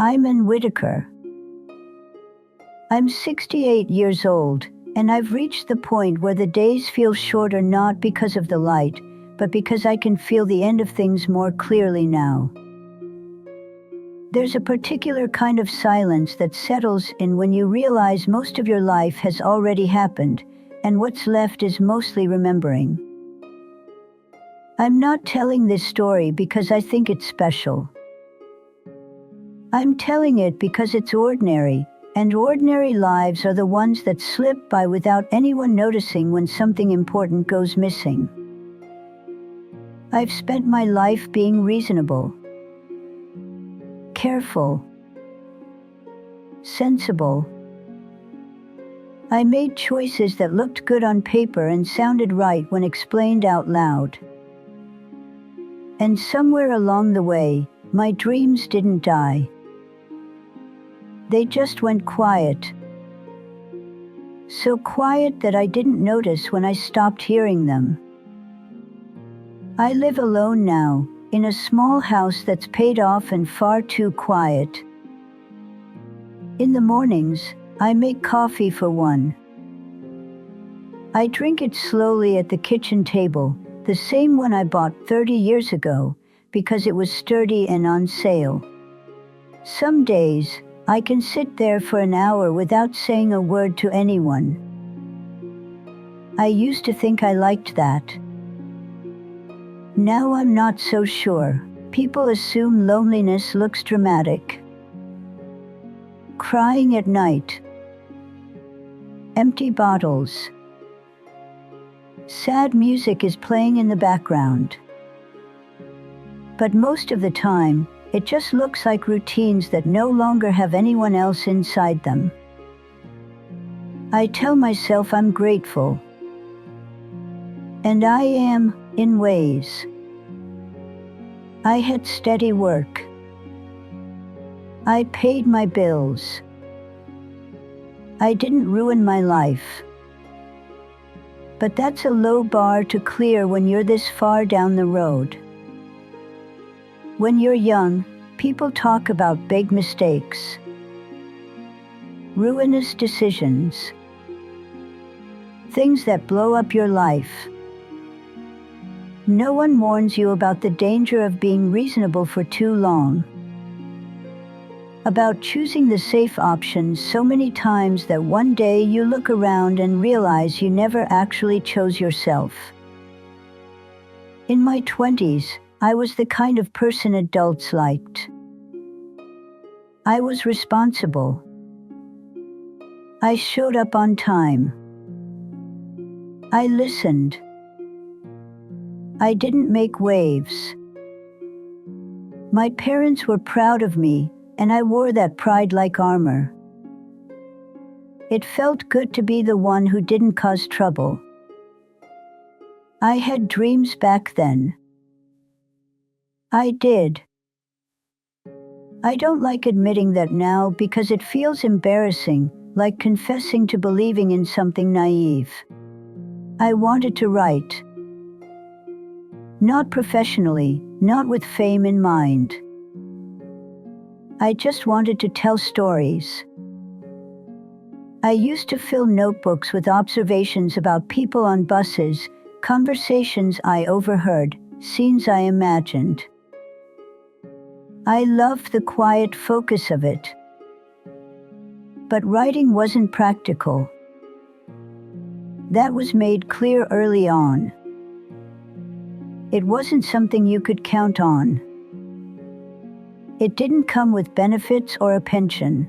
I'm Whitaker. I'm 68 years old, and I've reached the point where the days feel shorter not because of the light, but because I can feel the end of things more clearly now. There's a particular kind of silence that settles in when you realize most of your life has already happened, and what's left is mostly remembering. I'm not telling this story because I think it's special. I'm telling it because it's ordinary, and ordinary lives are the ones that slip by without anyone noticing when something important goes missing. I've spent my life being reasonable, careful, sensible. I made choices that looked good on paper and sounded right when explained out loud. And somewhere along the way, my dreams didn't die. They just went quiet. So quiet that I didn't notice when I stopped hearing them. I live alone now, in a small house that's paid off and far too quiet. In the mornings, I make coffee for one. I drink it slowly at the kitchen table, the same one I bought 30 years ago, because it was sturdy and on sale. Some days, I can sit there for an hour without saying a word to anyone. I used to think I liked that. Now I'm not so sure. People assume loneliness looks dramatic. Crying at night. Empty bottles. Sad music is playing in the background. But most of the time, it just looks like routines that no longer have anyone else inside them. I tell myself I'm grateful. And I am, in ways. I had steady work. I paid my bills. I didn't ruin my life. But that's a low bar to clear when you're this far down the road. When you're young, people talk about big mistakes, ruinous decisions, things that blow up your life. No one warns you about the danger of being reasonable for too long, about choosing the safe options so many times that one day you look around and realize you never actually chose yourself. In my 20s, I was the kind of person adults liked. I was responsible. I showed up on time. I listened. I didn't make waves. My parents were proud of me, and I wore that pride like armor. It felt good to be the one who didn't cause trouble. I had dreams back then. I did. I don't like admitting that now because it feels embarrassing, like confessing to believing in something naive. I wanted to write. Not professionally, not with fame in mind. I just wanted to tell stories. I used to fill notebooks with observations about people on buses, conversations I overheard, scenes I imagined. I loved the quiet focus of it. But writing wasn't practical. That was made clear early on. It wasn't something you could count on. It didn't come with benefits or a pension.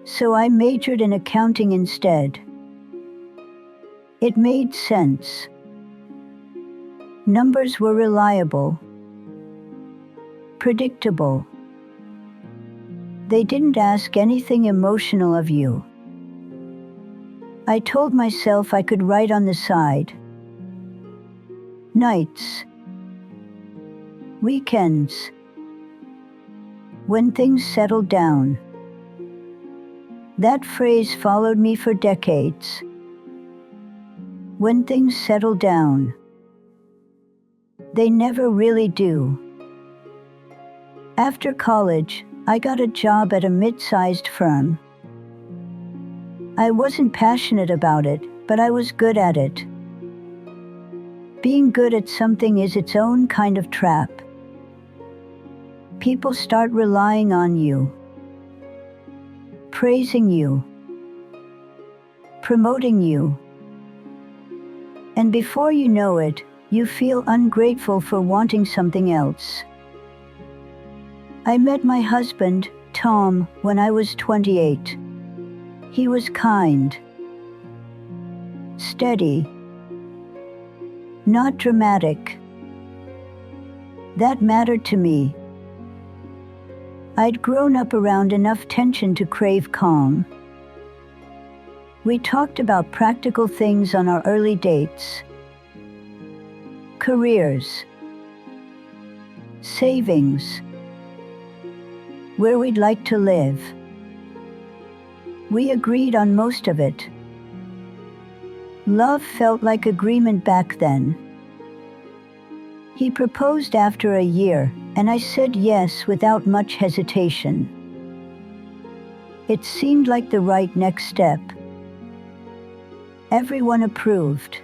So I majored in accounting instead. It made sense. Numbers were reliable, predictable. They didn't ask anything emotional of you. I told myself I could write on the side. Nights. Weekends. When things settled down. That phrase followed me for decades. When things settle down. They never really do. After college, I got a job at a mid-sized firm. I wasn't passionate about it, but I was good at it. Being good at something is its own kind of trap. People start relying on you, praising you, promoting you. And before you know it, you feel ungrateful for wanting something else. I met my husband, Tom, when I was 28. He was kind, steady, not dramatic. That mattered to me. I'd grown up around enough tension to crave calm. We talked about practical things on our early dates. Careers, savings, where we'd like to live. We agreed on most of it. Love felt like agreement back then. He proposed after a year, and I said yes without much hesitation. It seemed like the right next step. Everyone approved.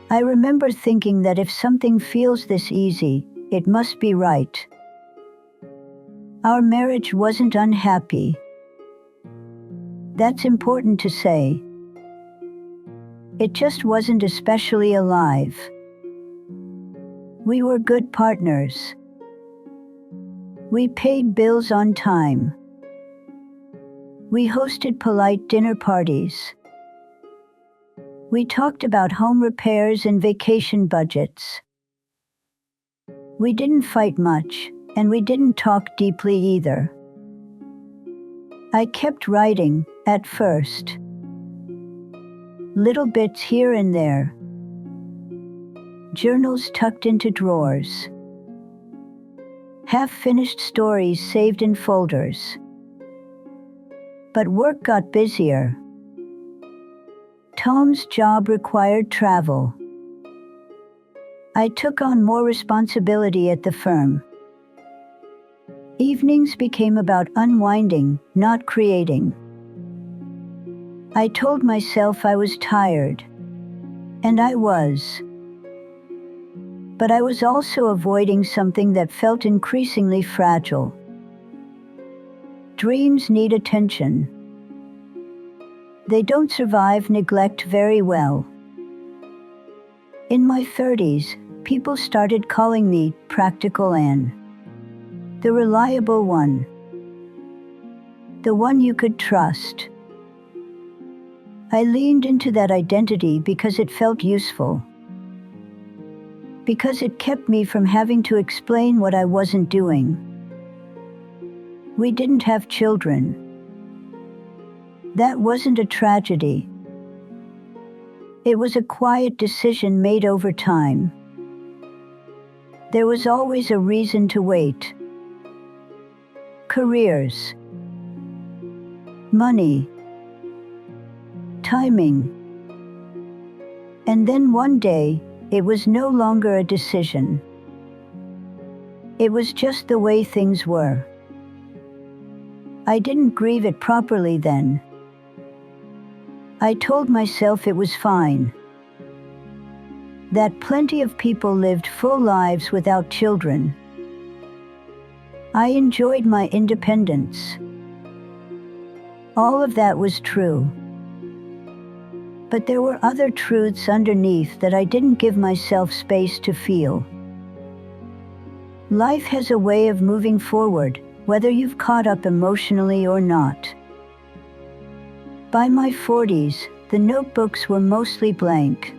I remember thinking that if something feels this easy, it must be right. Our marriage wasn't unhappy. That's important to say. It just wasn't especially alive. We were good partners. We paid bills on time. We hosted polite dinner parties. We talked about home repairs and vacation budgets. We didn't fight much, and we didn't talk deeply either. I kept writing, at first. Little bits here and there. Journals tucked into drawers. Half-finished stories saved in folders. But work got busier. Tom's job required travel. I took on more responsibility at the firm. Evenings became about unwinding, not creating. I told myself I was tired. And I was. But I was also avoiding something that felt increasingly fragile. Dreams need attention. They don't survive neglect very well. In my 30s, people started calling me Practical Ann. The reliable one. The one you could trust. I leaned into that identity because it felt useful. Because it kept me from having to explain what I wasn't doing. We didn't have children. That wasn't a tragedy. It was a quiet decision made over time. There was always a reason to wait. Careers. Money. Timing. And then one day, it was no longer a decision. It was just the way things were. I didn't grieve it properly then. I told myself it was fine. That plenty of people lived full lives without children. I enjoyed my independence. All of that was true. But there were other truths underneath that I didn't give myself space to feel. Life has a way of moving forward, whether you've caught up emotionally or not. By my 40s, the notebooks were mostly blank.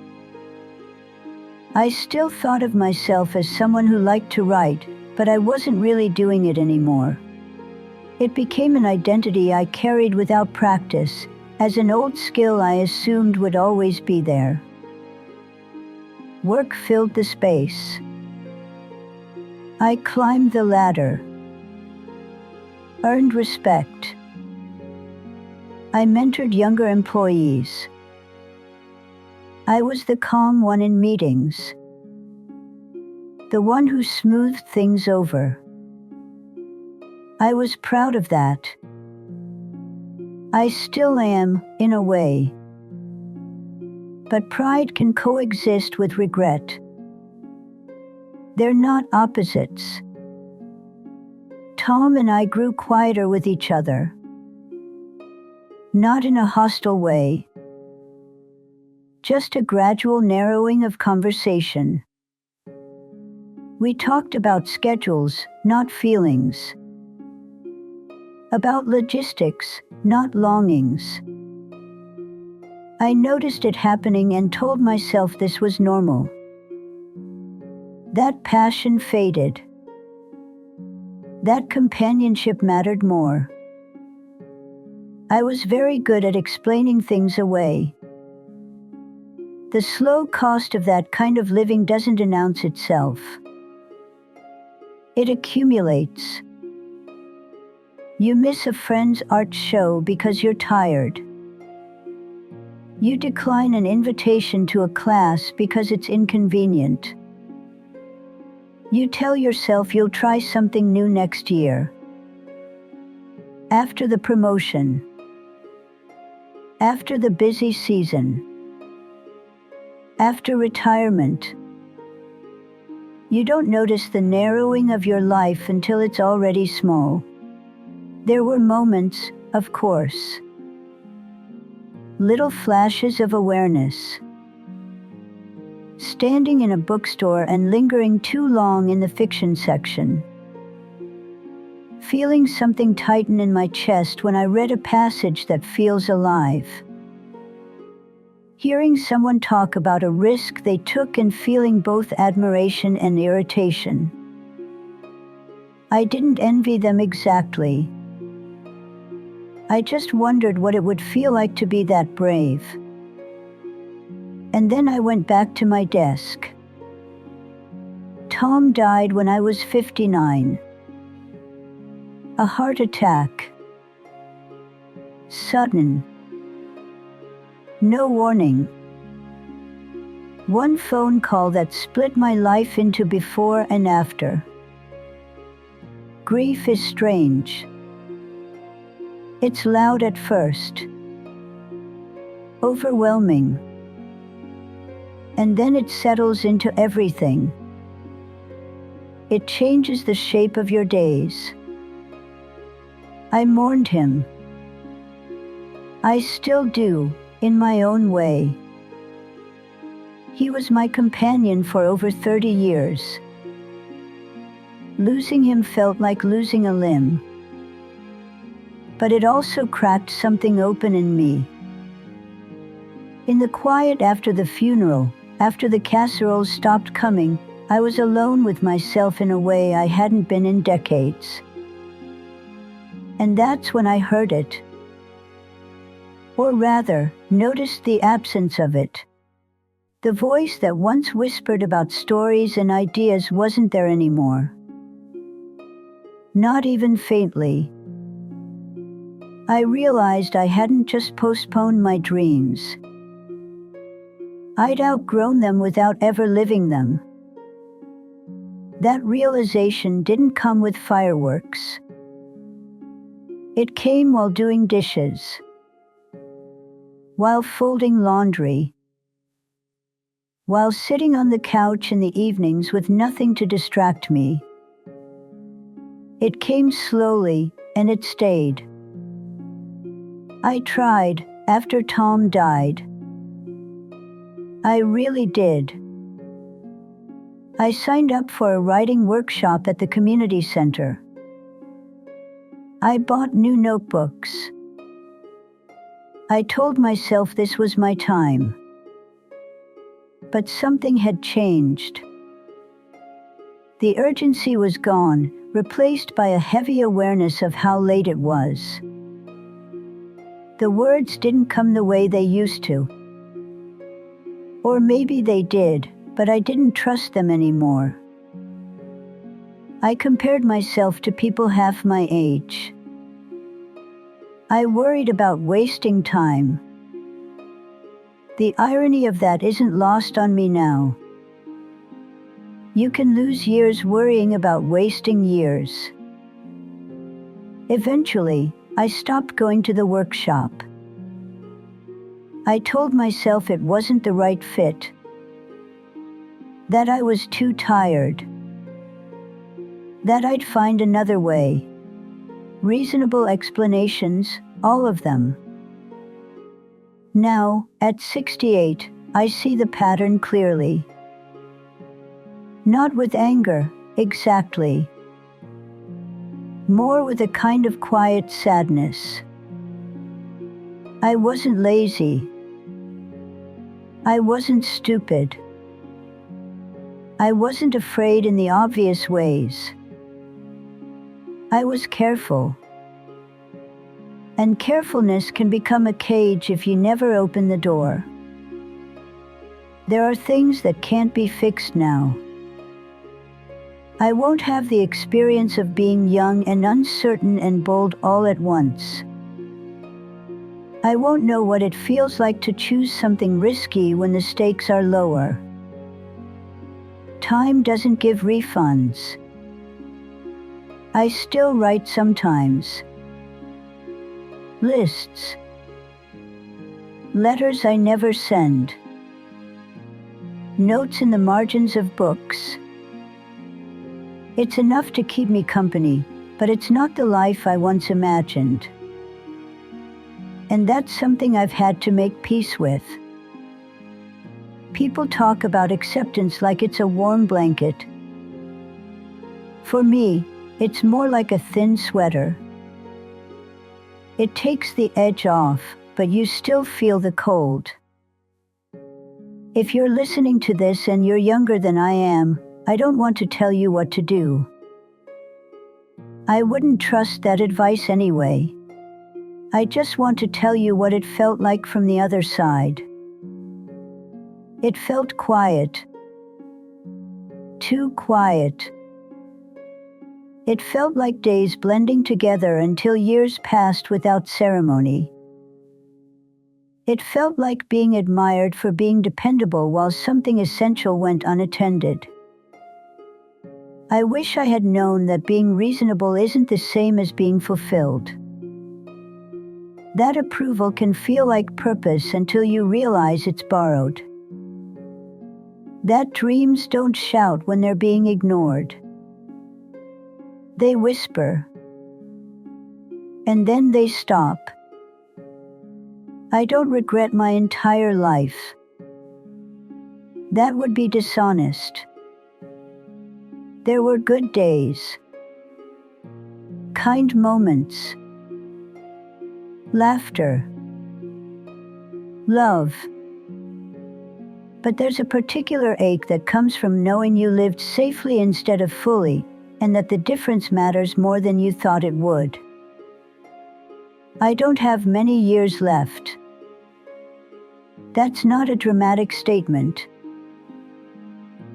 I still thought of myself as someone who liked to write, but I wasn't really doing it anymore. It became an identity I carried without practice, as an old skill I assumed would always be there. Work filled the space. I climbed the ladder. Earned respect. I mentored younger employees. I was the calm one in meetings. The one who smoothed things over. I was proud of that. I still am, in a way. But pride can coexist with regret. They're not opposites. Tom and I grew quieter with each other. Not in a hostile way. Just a gradual narrowing of conversation. We talked about schedules, not feelings. About logistics, not longings. I noticed it happening and told myself this was normal. That passion faded. That companionship mattered more. I was very good at explaining things away. The slow cost of that kind of living doesn't announce itself. It accumulates. You miss a friend's art show because you're tired. You decline an invitation to a class because it's inconvenient. You tell yourself you'll try something new next year. After the promotion. After the busy season. After retirement. You don't notice the narrowing of your life until it's already small. There were moments, of course. Little flashes of awareness. Standing in a bookstore and lingering too long in the fiction section. Feeling something tighten in my chest when I read a passage that feels alive. Hearing someone talk about a risk they took and feeling both admiration and irritation. I didn't envy them exactly. I just wondered what it would feel like to be that brave. And then I went back to my desk. Tom died when I was 59. A heart attack. Sudden. No warning. One phone call that split my life into before and after. Grief is strange. It's loud at first. Overwhelming. And then it settles into everything. It changes the shape of your days. I mourned him. I still do, in my own way. He was my companion for over 30 years. Losing him felt like losing a limb. But it also cracked something open in me. In the quiet after the funeral, after the casseroles stopped coming, I was alone with myself in a way I hadn't been in decades. And that's when I heard it. Or rather, noticed the absence of it. The voice that once whispered about stories and ideas wasn't there anymore. Not even faintly. I realized I hadn't just postponed my dreams. I'd outgrown them without ever living them. That realization didn't come with fireworks. It came while doing dishes. While folding laundry. While sitting on the couch in the evenings with nothing to distract me. It came slowly, and it stayed. I tried, after Tom died. I really did. I signed up for a writing workshop at the community center. I bought new notebooks. I told myself this was my time. But something had changed. The urgency was gone, replaced by a heavy awareness of how late it was. The words didn't come the way they used to. Or maybe they did, but I didn't trust them anymore. I compared myself to people half my age. I worried about wasting time. The irony of that isn't lost on me now. You can lose years worrying about wasting years. Eventually, I stopped going to the workshop. I told myself it wasn't the right fit, that I was too tired, that I'd find another way. Reasonable explanations, all of them. Now, at 68, I see the pattern clearly. Not with anger, exactly. More with a kind of quiet sadness. I wasn't lazy. I wasn't stupid. I wasn't afraid in the obvious ways. I was careful. And carefulness can become a cage if you never open the door. There are things that can't be fixed now. I won't have the experience of being young and uncertain and bold all at once. I won't know what it feels like to choose something risky when the stakes are lower. Time doesn't give refunds. I still write sometimes. Lists. Letters I never send. Notes in the margins of books. It's enough to keep me company, but it's not the life I once imagined. And that's something I've had to make peace with. People talk about acceptance like it's a warm blanket. For me, it's more like a thin sweater. It takes the edge off, but you still feel the cold. If you're listening to this and you're younger than I am, I don't want to tell you what to do. I wouldn't trust that advice anyway. I just want to tell you what it felt like from the other side. It felt quiet. Too quiet. It felt like days blending together until years passed without ceremony. It felt like being admired for being dependable while something essential went unattended. I wish I had known that being reasonable isn't the same as being fulfilled. That approval can feel like purpose until you realize it's borrowed. That dreams don't shout when they're being ignored. They whisper. And then they stop. I don't regret my entire life. That would be dishonest. There were good days, kind moments, laughter, love. But there's a particular ache that comes from knowing you lived safely instead of fully, and that the difference matters more than you thought it would. I don't have many years left. That's not a dramatic statement.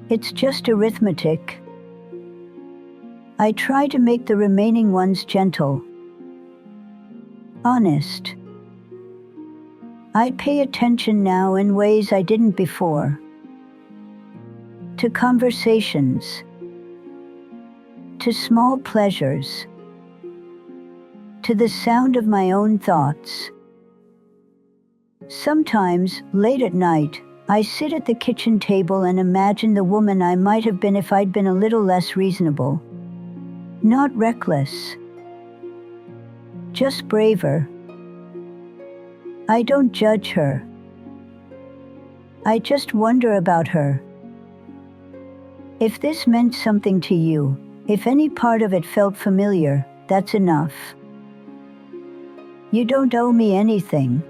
It's just arithmetic. I try to make the remaining ones gentle, honest. I pay attention now in ways I didn't before. To conversations, to small pleasures, to the sound of my own thoughts. Sometimes, late at night, I sit at the kitchen table and imagine the woman I might have been if I'd been a little less reasonable. Not reckless, just braver. I don't judge her. I just wonder about her. If this meant something to you, if any part of it felt familiar, that's enough. You don't owe me anything.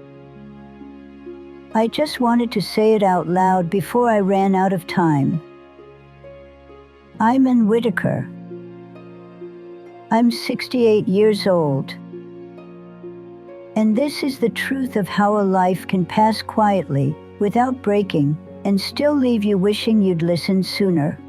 I just wanted to say it out loud before I ran out of time. I'm Ann Whitaker. I'm 68 years old. And this is the truth of how a life can pass quietly, without breaking, and still leave you wishing you'd listened sooner.